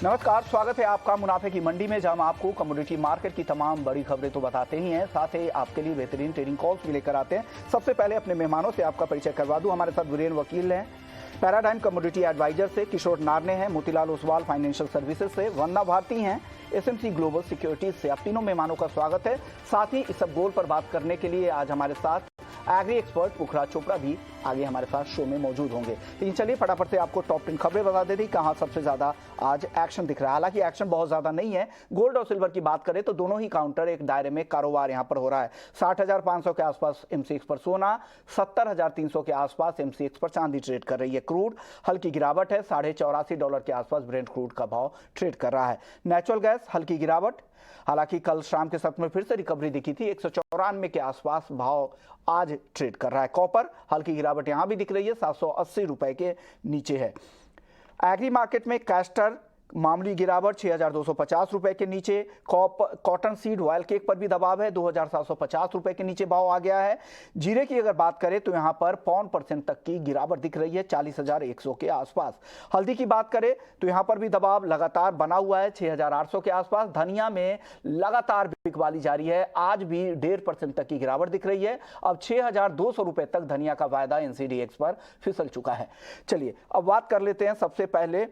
नमस्कार, स्वागत है आपका मुनाफे की मंडी में, जहां हम आपको कमोडिटी मार्केट की तमाम बड़ी खबरें तो बताते ही हैं, साथ ही आपके लिए बेहतरीन ट्रेडिंग कॉल्स भी लेकर आते हैं। सबसे पहले अपने मेहमानों से आपका परिचय करवा दूं। हमारे साथ वीरेन वकील हैं, पैराडाइम कमोडिटी एडवाइजर से किशोर नारने हैं, मोतीलाल ओसवाल फाइनेंशियल सर्विसेज से, वंदना भारती हैं एसएमसी ग्लोबल सिक्योरिटीज से। आप तीनों मेहमानों का स्वागत है। साथ ही इस सब गोल पर बात करने के लिए आज हमारे साथ एग्री एक्सपर्ट पुखराज चोपड़ा भी आगे हमारे साथ शो में मौजूद होंगे। लेकिन चलिए फटाफट से आपको टॉप 10 खबरें बता देती कहां सबसे ज्यादा आज एक्शन दिख रहा है। हालांकि एक्शन बहुत ज्यादा नहीं है। गोल्ड और सिल्वर की बात करें तो दोनों ही काउंटर एक दायरे में कारोबार यहां पर हो रहा है। 60,500 के आसपास एमसीएक्स पर सोना, 70,300 के आसपास एमसीएक्स पर चांदी ट्रेड कर रही है। क्रूड हल्की गिरावट है, $84.5 के आसपास ब्रेंट क्रूड का भाव ट्रेड कर रहा है। नेचुरल गैस हल्की गिरावट, हालांकि कल शाम के सत्र में फिर से रिकवरी दिखी थी, 194 के आसपास भाव आज ट्रेड कर रहा है। कॉपर हल्की गिरावट यहां भी दिख रही है, 780 रुपए के नीचे है। एग्री मार्केट में कैस्टर मामूली गिरावट, 6,250 रुपए के नीचे। कॉटन सीड ऑयल केक पर भी दबाव है, 2,750 रुपए के नीचे भाव आ गया है। जीरे की अगर बात करें तो यहां पर 0.5% तक की गिरावट दिख रही है, 40,100 के आसपास। हल्दी की बात करें तो यहां पर भी दबाव लगातार बना हुआ है, 6,800 के आसपास। धनिया में लगातार बिकवाली जारी है, आज भी 1.5% तक की गिरावट दिख रही है। अब 6,200 रुपए तक धनिया का वायदा एनसीडीएक्स पर फिसल चुका है। चलिए अब बात कर लेते हैं सबसे पहले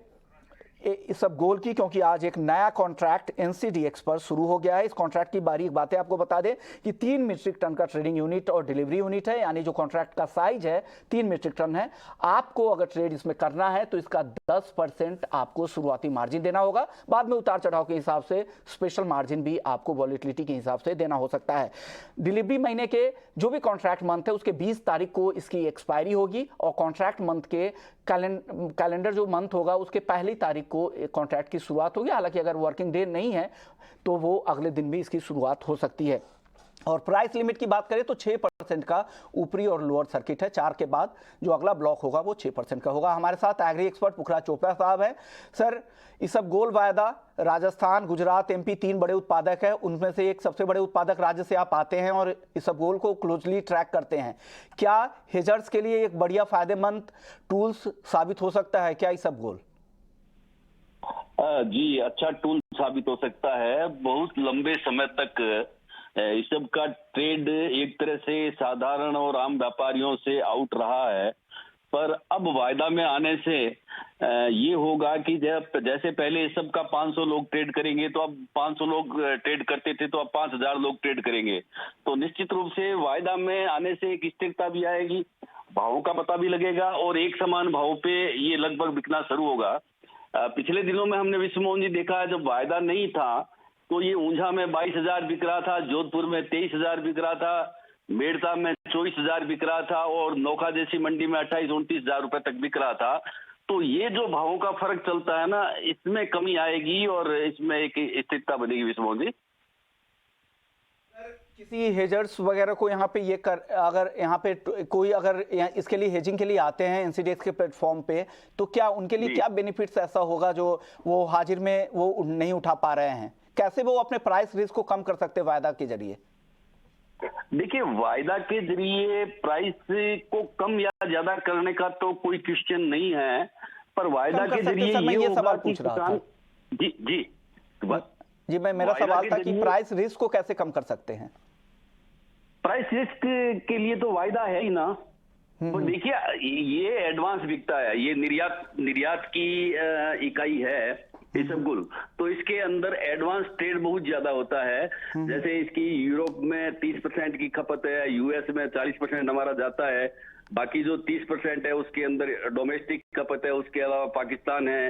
इस सब गोल की, क्योंकि आज एक नया कॉन्ट्रैक्ट एनसीडीएक्स पर शुरू हो गया है। इस कॉन्ट्रैक्ट की बारीक बातें आपको बता दें कि 3 मीट्रिक टन का ट्रेडिंग यूनिट और डिलीवरी यूनिट है, यानी जो कॉन्ट्रैक्ट का साइज है 3 मीट्रिक टन है। आपको अगर ट्रेड इसमें करना है तो इसका 10% आपको शुरुआती मार्जिन देना होगा, बाद में उतार चढ़ाव के हिसाब से स्पेशल मार्जिन भी आपको वॉलेटिलिटी के हिसाब से देना हो सकता है। डिलीवरी महीने के जो भी कॉन्ट्रैक्ट मंथ है उसके 20 तारीख को इसकी एक्सपायरी होगी, और कॉन्ट्रैक्ट मंथ के कैलेंडर जो मंथ होगा उसके पहली तारीख को कॉन्ट्रैक्ट की शुरुआत होगी। हालांकि अगर वर्किंग डे नहीं है तो वो अगले दिन भी इसकी शुरुआत हो सकती है। और प्राइस लिमिट की बात करें तो 6% का ऊपरी और लोअर सर्किट है। 4 के बाद जो अगला ब्लॉक होगा वो 6% का होगा। हमारे साथ एग्री एक्सपर्ट पुखराज चोपड़ा साहब है। सर, इस सब गोल वायदा, राजस्थान, गुजरात, एमपी 3 बड़े उत्पादक है, उनमें से एक सबसे बड़े उत्पादक राज्य से आप आते हैं और इस सब गोल को क्लोजली ट्रैक करते हैं। क्या हेजर्स के लिए एक बढ़िया फायदेमंद टूल्स साबित हो सकता है क्या इस सब गोल? जी, अच्छा टूल साबित हो सकता है। बहुत लंबे समय तक इस सब का ट्रेड एक तरह से साधारण और आम व्यापारियों से आउट रहा है, पर अब वायदा में आने से ये होगा कि जैसे पहले इस सब का 500 लोग ट्रेड करेंगे, तो अब 500 लोग ट्रेड करते थे तो अब 5,000 लोग ट्रेड करेंगे। तो निश्चित रूप से वायदा में आने से एक स्थिरता भी आएगी, भावों का पता भी लगेगा और एक समान भाव पे ये लगभग बिकना शुरू होगा। पिछले दिनों में हमने विश्व मोहन जी देखा है, जब वायदा नहीं था तो ये ऊंझा में 22,000 बिक रहा था, जोधपुर में 23,000 बिक रहा था, मेड़ता में 24,000 बिक रहा था और नोखा जैसी मंडी में 28-29,000 रुपए तक बिक रहा था। तो ये जो भावों का फर्क चलता है ना, इसमें कमी आएगी और इसमें एक स्थिरता बनेगी विश्व मोहन जी। किसी हेजर्स वगैरह को यहाँ पे अगर यहाँ पे कोई अगर इसके लिए हेजिंग के लिए आते हैं एनसीडीएक्स के प्लेटफॉर्म पे, तो क्या उनके लिए क्या बेनिफिट्स ऐसा होगा जो वो हाजिर में वो नहीं उठा पा रहे हैं? कैसे वो अपने प्राइस रिस्क को कम कर सकते हैं वायदा के जरिए? देखिए, वायदा के जरिए प्राइस को कम या ज्यादा करने का तो कोई क्वेश्चन नहीं है, पर वायदा के जरिए ये सवाल पूछ रहा था। जी जी जी, मेरा सवाल था कि प्राइस रिस्क को कैसे कम कर सकते हैं? प्राइस रिस्क के लिए तो वायदा है ही ना। तो देखिए, ये एडवांस बिकता है, ये निर्यात की इकाई है इसबगुल, तो इसके अंदर एडवांस ट्रेड बहुत ज्यादा होता है। जैसे इसकी यूरोप में 30% की खपत है, यूएस में 40% हमारा जाता है, बाकी जो 30% है उसके अंदर डोमेस्टिक खपत है, उसके अलावा पाकिस्तान है,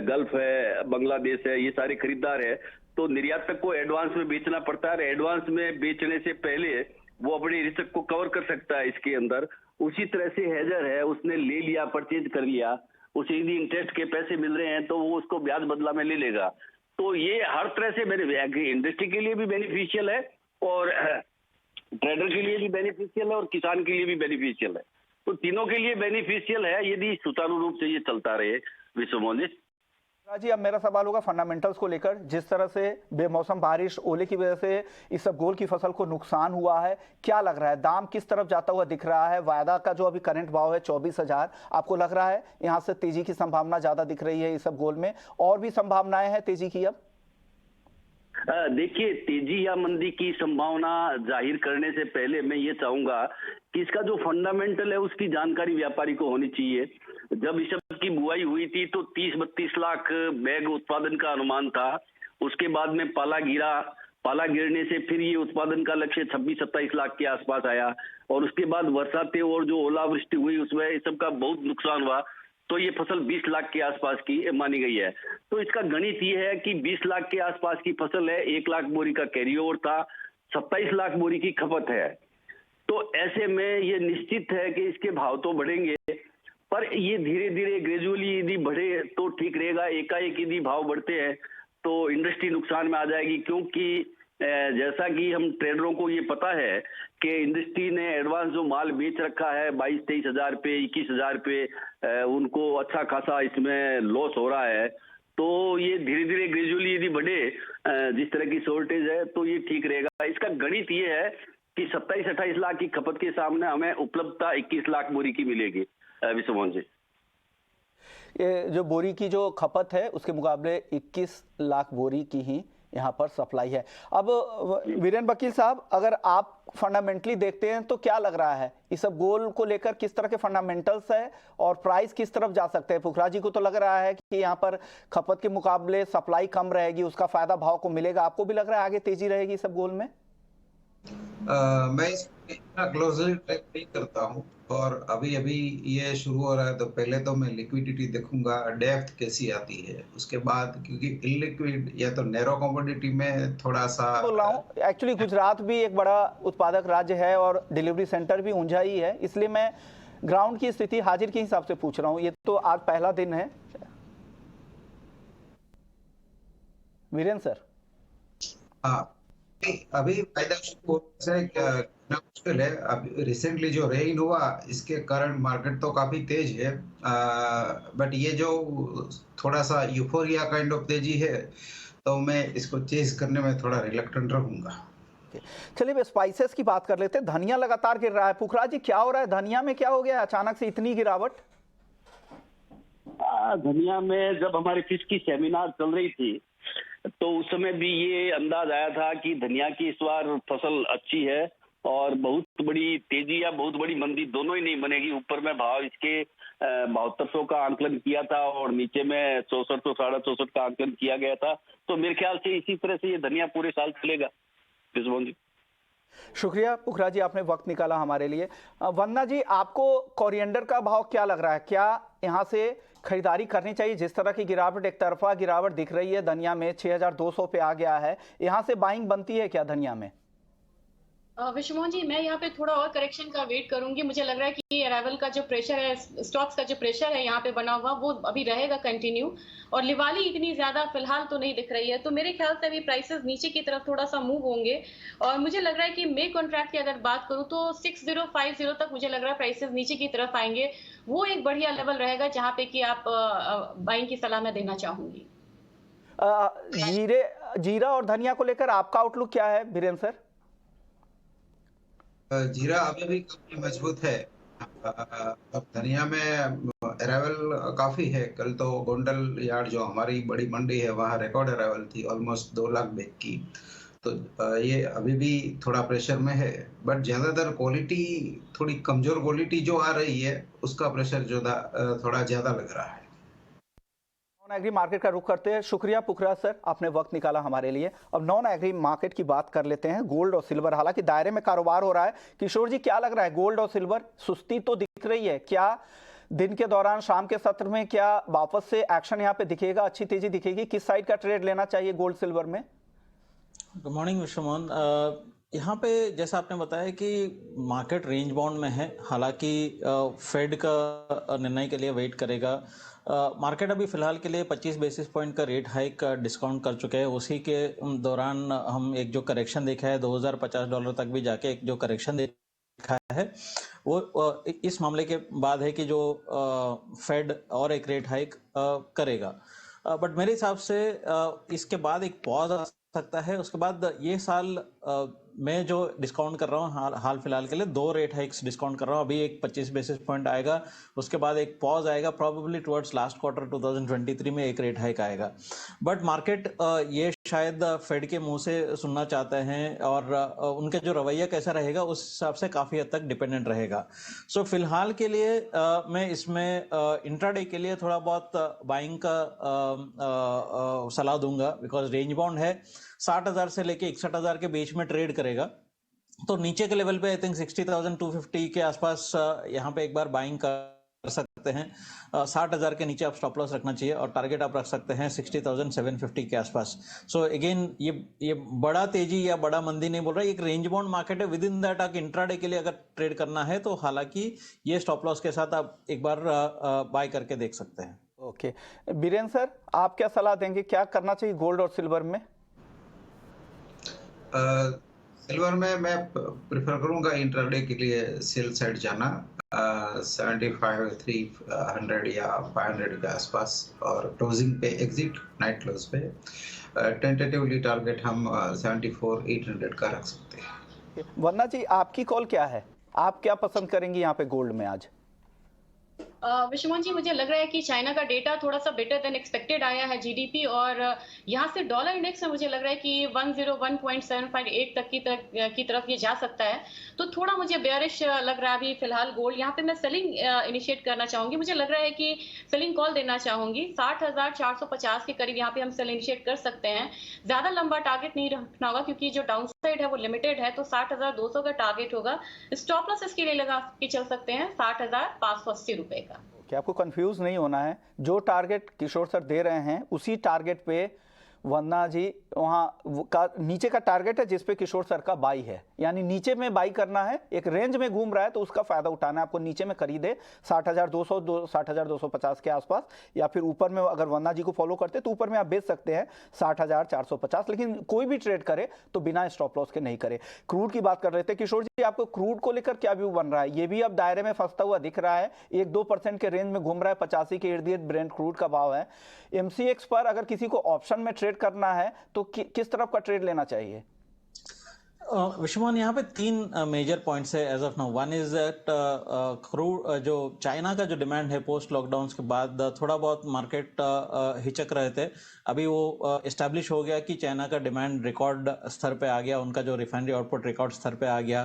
गल्फ है, बांग्लादेश है, ये सारे खरीदार है। तो निर्यातक को एडवांस में बेचना पड़ता है, एडवांस में बेचने से पहले वो अपने रिस्क को कवर कर सकता है इसके अंदर। उसी तरह से हेजर है, उसने ले लिया, परचेज कर लिया, उसे यदि इंटरेस्ट के पैसे मिल रहे हैं तो वो उसको ब्याज बदला में ले लेगा। तो ये हर तरह से मेरे इंडस्ट्री के लिए भी बेनिफिशियल है और ट्रेडर के लिए भी बेनिफिशियल है और किसान के लिए भी बेनिफिशियल है। तो तीनों के लिए बेनिफिशियल है यदि सुचारू रूप से ये चलता रहे विश्व मोहन जी। जी अब मेरा सवाल होगा फंडामेंटल्स को लेकर। जिस तरह से बेमौसम बारिश ओले की वजह से इसबगोल की फसल को नुकसान हुआ है, क्या लग रहा है दाम किस तरफ जाता हुआ दिख रहा है? वायदा का जो अभी करंट भाव है 24,000, आपको लग रहा है यहां से तेजी की संभावना ज्यादा दिख रही है इसबगोल में, और भी संभावनाएं हैं तेजी की अब? देखिए, तेजी या मंदी की संभावना जाहिर करने से पहले मैं ये चाहूंगा कि इसका जो फंडामेंटल है उसकी जानकारी व्यापारी को होनी चाहिए। जब इस सब की बुआई हुई थी तो 30-32 लाख बैग उत्पादन का अनुमान था। उसके बाद में पाला गिरने से फिर ये उत्पादन का लक्ष्य 26-27 लाख के आसपास आया, और उसके बाद बरसातें और जो ओलावृष्टि हुई उसमें इस सब का बहुत नुकसान हुआ, तो ये फसल 20 लाख के आसपास की मानी गई है। तो इसका गणित ये है कि 20 लाख के आसपास की फसल है, 1 लाख बोरी का कैरी ओवर था, 27 लाख बोरी की खपत है। तो ऐसे में ये निश्चित है कि इसके भाव तो बढ़ेंगे, पर ये धीरे धीरे ग्रेजुअली यदि बढ़े तो ठीक रहेगा। एकाएक यदि भाव बढ़ते हैं तो इंडस्ट्री नुकसान में आ जाएगी, क्योंकि जैसा कि हम ट्रेडरों को ये पता है कि इंडस्ट्री ने एडवांस जो माल बेच रखा है 22-23 हजार पे, 21 हजार पे, उनको अच्छा खासा इसमें लॉस हो रहा है। तो ये धीरे धीरे ग्रेजुअली यदि बढ़े, जिस तरह की शॉर्टेज है, तो ये ठीक रहेगा। इसका गणित ये है कि 27-28 लाख की खपत के सामने हमें उपलब्धता 21 लाख बोरी की मिलेगी विश्वमोहन जी। ये जो बोरी की जो खपत है उसके मुकाबले 21 लाख बोरी की ही यहाँ पर सप्लाई है। अब वीरेंद्र वकील साहब, अगर आप फंडामेंटली देखते हैं तो क्या लग रहा है इसबगोल को लेकर, किस तरह के फंडामेंटल्स है और प्राइस किस तरफ जा सकते हैं? पुखराज जी को तो लग रहा है कि यहाँ पर खपत के मुकाबले सप्लाई कम रहेगी, उसका फायदा भाव को मिलेगा। आपको भी लग रहा है आगे तेजी रहेगी इसबगोल में? मैं इसको इतना क्लोजली ट्रैक नहीं करता हूँ, और अभी अभी ये शुरू हो रहा है, तो पहले तो मैं लिक्विडिटी देखूंगा, डेप्थ कैसी आती है, उसके बाद, क्योंकि इलिक्विड या तो नैरो कमोडिटी में थोड़ा सा बोल रहा हूँ एक्चुअली गुजरात भी एक बड़ा उत्पादक राज्य है और डिलीवरी सेंटर भी ऊंझा ही है, इसलिए मैं ग्राउंड की स्थिति हाजिर के हिसाब से पूछ रहा हूँ। ये तो आज पहला दिन है वीरेंद्र सर। हाँ, अभी फायदा शुरू होने से मुश्किल है। अभी रिसेंटली जो रेन हुआ इसके कारण मार्केट तो काफी तेज है, बट ये जो थोड़ा सा यूफोरिया काइंड ऑफ तेजी है, तो मैं इसको चेज करने में थोड़ा रिलक्टेंट रहूंगा। चलिए स्पाइसेस की बात कर लेते हैं। धनिया लगातार गिर रहा है, पुखराज जी क्या हो रहा है धनिया में? क्या हो गया अचानक से इतनी गिरावट? धनिया में जब हमारी फिश की सेमिनार चल रही थी तो उस समय भी ये अंदाज आया था कि धनिया की इस बार फसल अच्छी है और बहुत बड़ी तेजी या बहुत बड़ी मंदी दोनों ही नहीं बनेगी। ऊपर में भाव इसके 7200 का आंकलन किया था और नीचे में 6400 6450 का आंकलन किया गया था। तो मेरे ख्याल से इसी तरह से ये धनिया पूरे साल चलेगा। जी शुक्रिया पुखराज जी, आपने वक्त निकाला हमारे लिए। वंदना जी, आपको कोरिएंडर का भाव क्या लग रहा है? क्या यहाँ से खरीदारी करनी चाहिए? जिस तरह की गिरावट, एक तरफा गिरावट दिख रही है धनिया में, 6200 पे आ गया है, यहाँ से बाइंग बनती है क्या धनिया में? विश्वमोहन जी, मैं यहाँ पे थोड़ा और करेक्शन का वेट करूंगी। मुझे लग रहा है कि अराइवल का जो प्रेशर है, स्टॉक्स का जो प्रेशर है यहाँ पे बना हुआ, वो अभी रहेगा कंटिन्यू, और लिवाली इतनी ज्यादा फिलहाल तो नहीं दिख रही है। तो मेरे ख्याल से अभी प्राइसेस नीचे की तरफ थोड़ा सा मूव होंगे, और मुझे लग रहा है कि मे कॉन्ट्रैक्ट की अगर बात करूँ तो 6050 तक मुझे लग रहा है प्राइसेस नीचे की तरफ आएंगे। वो एक बढ़िया लेवल रहेगा जहाँ पे कि आप बाइंग की सलाह मैं देना चाहूंगी। जीरा और धनिया को लेकर आपका आउटलुक क्या है वीरेंद्र सर? जीरा अभी भी काफी मजबूत है। अब धनिया में अराइवल काफी है। कल तो गोंडल यार्ड जो हमारी बड़ी मंडी है वहाँ रिकॉर्ड अराइवल थी, ऑलमोस्ट 2 लाख बैग की। तो ये अभी भी थोड़ा प्रेशर में है, बट ज्यादातर क्वालिटी, थोड़ी कमजोर क्वालिटी जो आ रही है उसका प्रेशर जो थोड़ा ज्यादा लग रहा है। नॉन एग्री मार्केट का रुख करते हैं। शुक्रिया पुखराज सर, आपने वक्त निकाला हमारे लिए। अब नॉन एग्री मार्केट की बात कर लेते हैं। गोल्ड और सिल्वर हालांकि दायरे में कारोबार हो रहा है। किशोर जी क्या लग रहा है, गोल्ड और सिल्वर सुस्ती तो दिख रही है, क्या दिन के दौरान शाम के सत्र में क्या वापस से एक्शन यहाँ पे दिखेगा, अच्छी तेजी दिखेगी? किस साइड का ट्रेड लेना चाहिए गोल्ड सिल्वर में? Good morning Vishwamohan. यहाँ पे जैसा आपने बताया कि मार्केट रेंज बाउंड में है, हालांकि फेड का निर्णय के लिए वेट करेगा। मार्केट अभी फिलहाल के लिए 25 बेसिस पॉइंट का रेट हाइक का डिस्काउंट कर चुके हैं। उसी के दौरान हम एक जो करेक्शन देखा है $2050 तक भी जाके एक जो करेक्शन देखा है, वो इस मामले के बाद है कि जो फेड और एक रेट हाइक करेगा। बट मेरे हिसाब से इसके बाद एक पॉज आ सकता है। उसके बाद ये साल मैं जो डिस्काउंट कर रहा हूँ हाल फिलहाल के लिए 2 रेट हाइक्स डिस्काउंट कर रहा हूँ। अभी एक 25 बेसिस पॉइंट आएगा, उसके बाद एक पॉज आएगा, प्रोबेबली टुवर्ड्स लास्ट क्वार्टर 2023 में एक रेट हाइक आएगा। बट मार्केट ये शायद फेड के मुंह से सुनना चाहते हैं और उनके जो रवैया कैसा रहेगा उस हिसाब से काफ़ी हद तक डिपेंडेंट रहेगा। सो फिलहाल के लिए मैं इसमें इंट्राडे के लिए थोड़ा बहुत बाइंग का सलाह दूंगा, बिकॉज रेंज बाउंड है, 60,000 से लेके 61,000 के बीच में ट्रेड करेगा। तो नीचे के लेवल पे आई थिंक 60,250 के आसपास यहाँ पे एक बार बाइंग कर सकते हैं। 60,000 के नीचे आप स्टॉप लॉस रखना चाहिए और टारगेट आप रख सकते हैं 60,750 के आसपास। सो अगेन ये बड़ा तेजी या बड़ा मंदी नहीं बोल रहा, एक रेंज बाउंड मार्केट है। विद इन दैट आप इंट्राडे के लिए अगर ट्रेड करना है तो हालांकि ये स्टॉप लॉस के साथ आप एक बार बाय करके देख सकते हैं। ओके, बीरेंद्र सर आप क्या सलाह देंगे, क्या करना चाहिए गोल्ड और सिल्वर में? सिल्वर में मैं प्रेफर करूंगा इंट्राडे के लिए सेल साइड जाना 75, 300 या 500 के आसपास, और क्लोजिंग पे एग्जिट नाइट क्लोज पे टेंटेटिवली टारगेट हम 74, 800 का रख सकते हैं। वंदना जी आपकी कॉल क्या है, आप क्या पसंद करेंगी यहाँ पे गोल्ड में आज? विश्वमोहन जी, मुझे लग रहा है कि चाइना का डेटा थोड़ा सा बेटर देन एक्सपेक्टेड आया है जीडीपी, और यहाँ से डॉलर इंडेक्स में मुझे लग रहा है कि 101.758 तक की तरफ ये जा सकता है। तो थोड़ा मुझे बेयरिश लग रहा है अभी फिलहाल गोल्ड। यहाँ पे मैं सेलिंग इनिशिएट करना चाहूंगी। मुझे लग रहा है कि सेलिंग कॉल देना चाहूंगी 60,450 के करीब यहाँ पे हम सेल इनिशिएट कर सकते हैं। ज्यादा लंबा टारगेट नहीं रखना होगा क्योंकि जो डाउन साइड है वो लिमिटेड है, तो 60,200 का टारगेट होगा। स्टॉप लॉस इसके लिए लगा के चल सकते हैं 60,580 रुपए का। कि आपको कंफ्यूज नहीं होना है, जो टारगेट किशोर सर दे रहे हैं उसी टारगेट पे वंदना जी वहाँ का नीचे का टारगेट है जिस पे किशोर सर का बाई है, यानी नीचे में बाई करना है। एक रेंज में घूम रहा है तो उसका फायदा उठाना है आपको। नीचे में खरीदे 60,200, 60,250 के आसपास, या फिर ऊपर में अगर वंदना जी को फॉलो करते तो ऊपर में आप बेच सकते हैं 60,450। लेकिन कोई भी ट्रेड करे तो बिना स्टॉप लॉस के नहीं करे। क्रूड की बात कर रहे थे किशोर जी, आपको क्रूड को लेकर क्या व्यू बन रहा है? ये भी अब दायरे में फंसता हुआ दिख रहा है, 1-2% के रेंज में घूम रहा है, 85 के इर्द गिर्द ब्रेंट क्रूड का भाव है। एमसीएक्स पर अगर किसी को ऑप्शन में ट्रेड करना है तो किस तरफ का ट्रेड लेना चाहिए? विश्वमोहन, यहाँ पे 3 मेजर पॉइंट्स है as of now. One is that crude, जो चाइना का जो डिमांड है पोस्ट लॉकडाउन के बाद थोड़ा बहुत मार्केट हिचक रहे थे, अभी वो एस्टैब्लिश हो गया कि चाइना का डिमांड रिकॉर्ड स्तर पे आ गया, उनका जो रिफाइनरी आउटपुट रिकॉर्ड स्तर पे आ गया,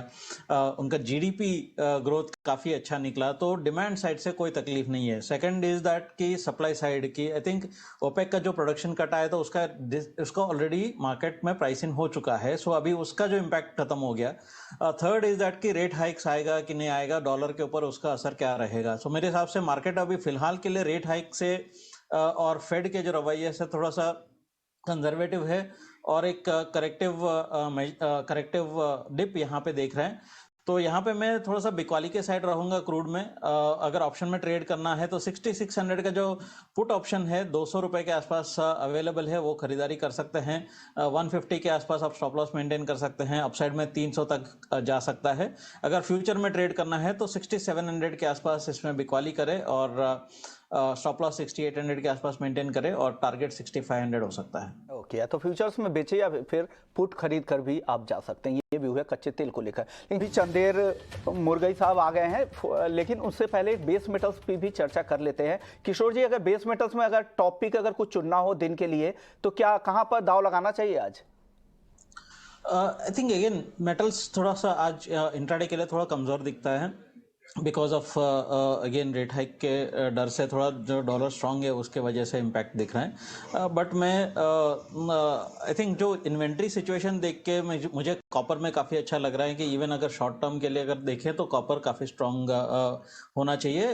उनका जीडीपी ग्रोथ काफ़ी अच्छा निकला, तो डिमांड साइड से कोई तकलीफ नहीं है। सेकंड इज दैट कि सप्लाई साइड की आई थिंक ओपेक का जो प्रोडक्शन कट आया था उसका ऑलरेडी मार्केट में प्राइस इन हो चुका है, सो अभी उसका जो इम्पैक्ट खत्म हो गया। थर्ड इज दैट कि रेट हाइक्स आएगा कि नहीं आएगा, डॉलर के ऊपर उसका असर क्या रहेगा। सो मेरे हिसाब से मार्केट अभी फिलहाल के लिए रेट हाइक से और फेड के जो रवैये से थोड़ा सा कंजर्वेटिव है और एक करेक्टिव डिप यहाँ पे देख रहे हैं। तो यहाँ पे मैं थोड़ा सा बिकवाली के साइड रहूंगा क्रूड में। अगर ऑप्शन में ट्रेड करना है तो 6600 का जो पुट ऑप्शन है 200 रुपए के आसपास अवेलेबल है, वो खरीदारी कर सकते हैं। 150 के आसपास आप स्टॉप लॉस मेंटेन कर सकते हैं, अपसाइड में 300 तक जा सकता है। अगर फ्यूचर में ट्रेड करना है तो 6700 के आसपास इसमें बिकवाली करे और स्टॉप लॉस 6800 के आसपास मेंटेन करे और टारगेट 6500 हो सकता है। ओके, तो फ्यूचर्स में बेचे या फिर पुट खरीद कर भी आप जा सकते हैं। ये व्यू है कच्चे तेल को लेकर। लेकिन भी चंदेर मुर्गई साहब आ गए हैं, लेकिन उससे पहले बेस मेटल्स पे भी चर्चा कर लेते हैं। किशोर जी, अगर बेस मेटल्स में अगर टॉपिक अगर कुछ चुनना हो दिन के लिए तो क्या कहाँ पर दाव लगाना चाहिए आज? आई थिंक अगेन मेटल्स थोड़ा सा आज इंट्राडे के लिए थोड़ा कमजोर दिखता है because of again rate hike के डर से थोड़ा जो डॉलर स्ट्रांग है उसके वजह से इम्पैक्ट दिख रहा है। बट मैं आई थिंक जो इन्वेंट्री सिचुएशन देख के मुझे कॉपर में काफ़ी अच्छा लग रहा है कि इवन अगर शॉर्ट टर्म के लिए अगर देखें तो कॉपर काफ़ी स्ट्रांग होना चाहिए।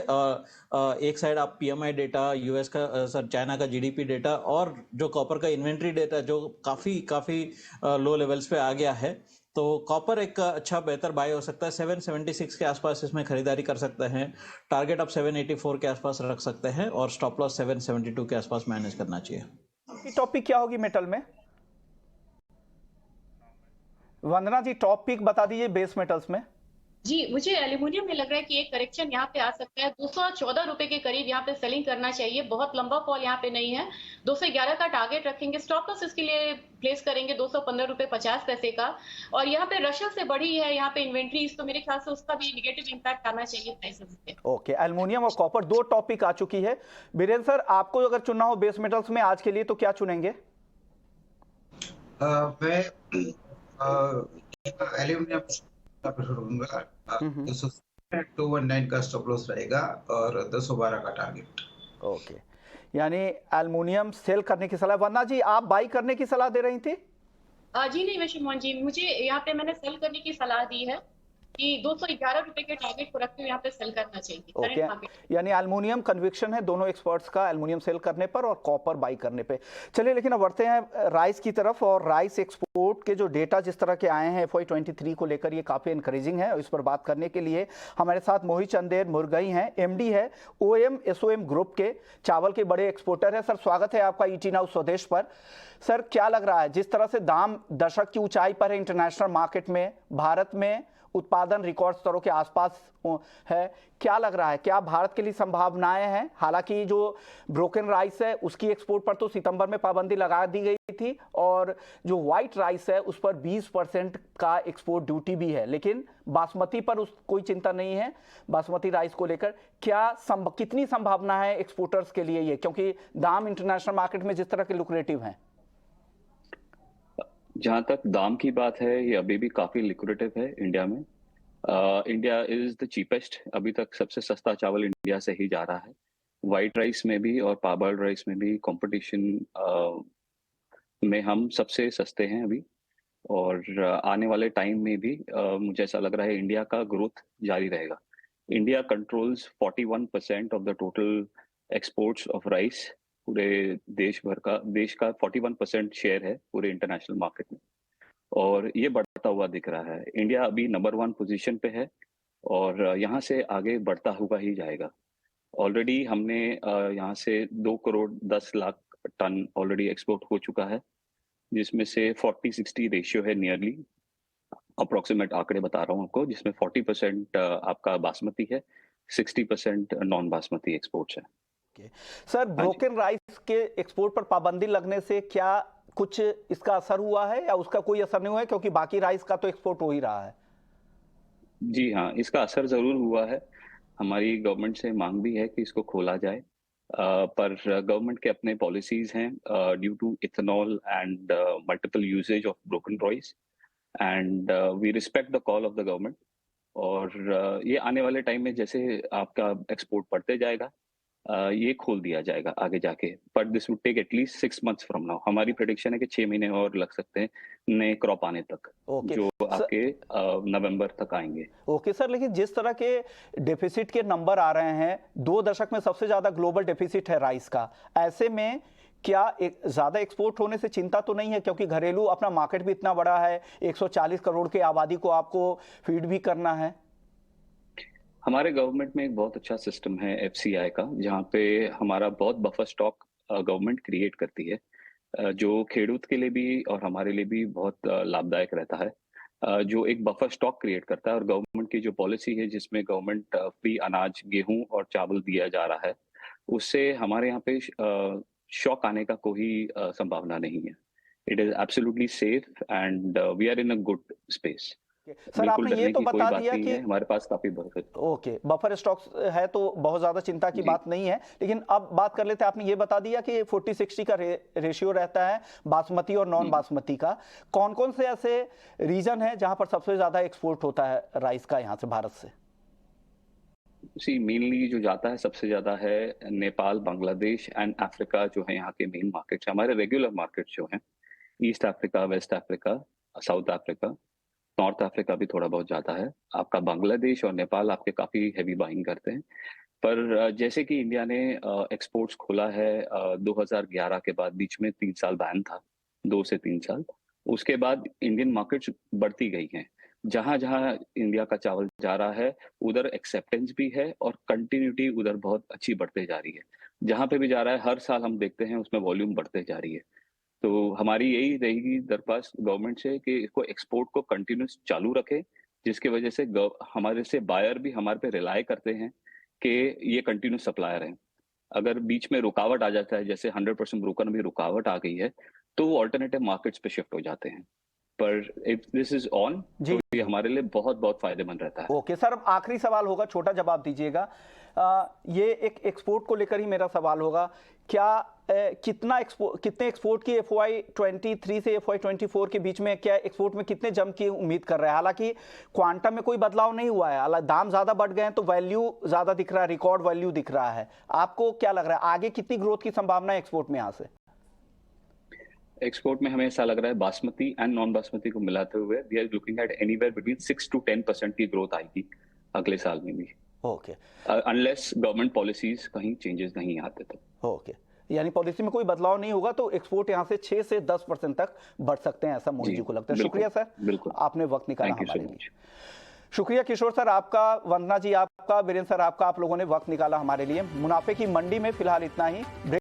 एक साइड आप पीएमआई डेटा, यूएस का चाइना का जीडीपी डेटा और जो कॉपर का इन्वेंट्री डेटा जो काफ़ी लो लेवल्स पे आ गया है, तो कॉपर एक अच्छा बेहतर बाय हो सकता है। 776 के आसपास इसमें खरीदारी कर सकते हैं। टारगेट आप 784 के आसपास रख सकते हैं और स्टॉप लॉस 772 के आसपास मैनेज करना चाहिए। टॉपिक क्या होगी मेटल में? वंदना जी टॉपिक बता दीजिए बेस मेटल्स में। जी, मुझे एल्यूमीनियम में लग रहा है कि एक करेक्शन यहाँ पे आ सकता है। 214 रुपए के करीब यहाँ पे सेलिंग करना चाहिए। बहुत लंबा फॉल यहाँ पे नहीं है। 211 का टारगेट रखेंगे। स्टॉप लॉस इसके लिए प्लेस करेंगे 215 रुपए 50 पैसे का। और यहाँ पे रशिया से बढ़ी है यहाँ पे इन्वेंट्रीज, तो मेरे ख्याल से उसका भी नेगेटिव इम्पैक्ट आना चाहिए प्राइसेस पे। ओके, एल्युमिनियम और कॉपर दो टॉपिक आ चुकी है। बीरेंद्र सर, आपको अगर चुनना हो बेस मेटल्स में आज के लिए तो क्या चुनेंगे? मैं एल्यूमिनियम का प्रेफर करूंगा। 219 का स्टॉप लॉस रहेगा और 212 का टारगेट। ओके, यानी एल्युमिनियम सेल करने की सलाह। वरना जी, आप बाई करने की सलाह दे रही थी? जी नहीं विश्वमोहन जी, मुझे यहाँ पे मैंने सेल करने की सलाह दी है कि 211 रुपए के टारगेट को रखते हुए यहाँ पे सेल करना चाहिए करंट ओके, मार्केट। यानी एल्युमिनियम कन्विक्शन है दोनों एक्सपर्ट्स का, एल्युमिनियम सेल करने पर और कॉपर बाई करने पे। चलिए, लेकिन अब बढ़ते हैं राइस की तरफ। और राइस एक्सपोर्ट के जो डेटा जिस तरह के आए हैं FY23 को लेकर, ये काफ़ी इंकरेजिंग है। और इस पर बात करने के लिए हमारे साथ मोहित चंदेर मुरगई हैं, MD है OM ग्रुप के, चावल के बड़े एक्सपोर्टर है। सर, स्वागत है आपका ET नाउ स्वदेश पर। सर, क्या लग रहा है, जिस तरह से दाम दशक की ऊंचाई पर है इंटरनेशनल मार्केट में, भारत में उत्पादन रिकॉर्ड स्तरों के आसपास है, क्या लग रहा है, क्या भारत के लिए संभावनाएं हैं? हालांकि जो ब्रोकन राइस है उसकी एक्सपोर्ट पर तो सितंबर में पाबंदी लगा दी गई थी, और जो व्हाइट राइस है उस पर 20% का एक्सपोर्ट ड्यूटी भी है, लेकिन बासमती पर उस कोई चिंता नहीं है। बासमती राइस को लेकर कितनी संभावना है एक्सपोर्टर्स के लिए ये, क्योंकि दाम इंटरनेशनल मार्केट में जिस तरह के लुक्रेटिव हैं? जहां तक दाम की बात है, ये अभी भी काफी लिक्विडेटिव है इंडिया में। इंडिया इज द चीपेस्ट, अभी तक सबसे सस्ता चावल इंडिया से ही जा रहा है। व्हाइट राइस में भी और पार्बल्ड राइस में भी कंपटीशन में हम सबसे सस्ते हैं अभी। और आने वाले टाइम में भी मुझे ऐसा लग रहा है इंडिया का ग्रोथ जारी रहेगा। India controls 41% of the total exports of rice. पूरे देश का 41% शेयर है पूरे इंटरनेशनल मार्केट में, और ये बढ़ता हुआ दिख रहा है। इंडिया अभी नंबर 1 पोजीशन पे है और यहाँ से आगे बढ़ता हुआ ही जाएगा। ऑलरेडी हमने यहाँ से 2 crore 10 lakh tonne already export हो चुका है, जिसमें से 40-60 रेशियो है, नियरली अप्रोक्सीमेट आंकड़े बता रहा हूँ आपको, जिसमें 40% आपका बासमती है, 60% नॉन बासमती एक्सपोर्ट्स है। सर, ब्रोकन राइस के एक्सपोर्ट पर पाबंदी लगने से क्या कुछ इसका असर हुआ है, या उसका कोई असर नहीं हुआ है, क्योंकि बाकी राइस का तो एक्सपोर्ट हो ही रहा है? जी हाँ, इसका असर जरूर हुआ है। हमारी गवर्नमेंट से मांग भी है कि इसको खोला जाए, पर गवर्नमेंट के अपने पॉलिसीज हैं due to ethanol and multiple usage of broken rice, and we respect the call of the government. और ये आने वाले टाइम में जैसे आपका एक्सपोर्ट बढ़ते जाएगा, ये खोल दिया जाएगा आगे जाके, but this would take at least 6 months from now. हमारी प्रेडिक्शन है कि 6 महीने और लग सकते हैं नए क्रॉप आने तक, जो आपके नवंबर तक आएंगे। ओके सर, लेकिन जिस तरह के डेफिसिट के नंबर आ रहे हैं, 2 दशक में सबसे ज्यादा ग्लोबल डेफिसिट है राइस का, ऐसे में क्या ज्यादा एक्सपोर्ट होने से चिंता तो नहीं है? क्योंकि घरेलू अपना मार्केट भी इतना बड़ा है, 140 करोड़ की आबादी को आपको फीड भी करना है। हमारे गवर्नमेंट में एक बहुत अच्छा सिस्टम है FCI का, जहाँ पे हमारा बहुत बफर स्टॉक गवर्नमेंट क्रिएट करती है, जो खेडूत के लिए भी और हमारे लिए भी बहुत लाभदायक रहता है। जो एक बफर स्टॉक क्रिएट करता है, और गवर्नमेंट की जो पॉलिसी है जिसमें गवर्नमेंट फ्री अनाज, गेहूं और चावल दिया जा रहा है, उससे हमारे यहाँ पे शॉक आने का कोई संभावना नहीं है। It is absolutely safe and we are in a good space. Sir, आपने ये तो बता दिया कि हमारे पास काफी बफर स्टॉक्स है, तो बहुत ज्यादा चिंता की बात नहीं है। लेकिन अब बात कर लेते हैं, आपने ये बता दिया कि 40-60 का रेशियो रहता है बासमती और नॉन बासमती का। कौन कौन से ऐसे रीजन है जहां पर सबसे ज्यादा एक्सपोर्ट होता है राइस का यहाँ से, भारत से? मेनली जो जाता है सबसे ज्यादा है नेपाल, बांग्लादेश एंड अफ्रीका, जो है यहाँ के मेन मार्केट्स। हमारे रेगुलर मार्केट्स जो हैं East Africa, West Africa, South Africa, North Africa भी थोड़ा बहुत जाता है। आपका बांग्लादेश और नेपाल आपके काफी हैवी बाइंग करते हैं। पर जैसे कि इंडिया ने एक्सपोर्ट्स खोला है 2011 के बाद, बीच में 3 साल बैन था, 2 से 3 साल, उसके बाद इंडियन मार्केट्स बढ़ती गई हैं। जहां जहां इंडिया का चावल जा रहा है उधर एक्सेप्टेंस भी है और कंटिन्यूटी उधर बहुत अच्छी बढ़ते जा रही है। जहां पे भी जा रहा है हर साल हम देखते हैं उसमें वॉल्यूम बढ़ते जा रही है। तो हमारी यही रहेगी दरख्वास्त गवर्नमेंट से कि इसको एक्सपोर्ट को कंटिन्यूस चालू रखे, जिसकी वजह से हमारे से बायर भी हमारे पे रिलाय करते हैं कि ये कंटिन्यू सप्लायर हैं। अगर बीच में रुकावट आ जाता है, जैसे 100% ब्रोकर में रुकावट आ गई है, तो वो ऑल्टरनेटिव मार्केट्स पे शिफ्ट हो जाते हैं। पर इफ दिस इज ऑन तो ये हमारे लिए बहुत बहुत फायदेमंद रहता है। ओके सर, अब आखिरी सवाल होगा, छोटा जवाब दीजिएगा। ये एक एक्सपोर्ट को लेकर ही मेरा सवाल होगा, क्या कितने एक्सपोर्ट की FY23 से FY24 के बीच में, क्या एक्सपोर्ट में कितने जंप की उम्मीद कर रहे हैं? हालांकि क्वांटम में कोई बदलाव नहीं हुआ है, हालांकि दाम ज्यादा बढ़ गए हैं तो वैल्यू ज्यादा दिख रहा है, रिकॉर्ड वैल्यू दिख रहा है। आपको क्या लग रहा है आगे कितनी ग्रोथ की संभावना है एक्सपोर्ट में यहाँ से? एक्सपोर्ट में हमें ऐसा लग रहा है बासमती एंड नॉन बासमती को मिलाते हुए we are looking at anywhere between 6 to 10% की ग्रोथ आएगी अगले साल में भी, ओके, अनलेस गवर्नमेंट पॉलिसीज कहीं चेंजेस नहीं आते तो। ओके, यानी पॉलिसी में कोई बदलाव नहीं होगा तो एक्सपोर्ट यहाँ से 6 से 10% तक बढ़ सकते हैं, ऐसा मोदी जी को लगता है। शुक्रिया सर, बिल्कुल, आपने वक्त निकाला हमारे लिए। मच। शुक्रिया किशोर सर आपका, वंदना जी आपका, वीरेंद्र सर आपका, आप लोगों ने वक्त निकाला हमारे लिए। मुनाफे की मंडी में फिलहाल इतना ही।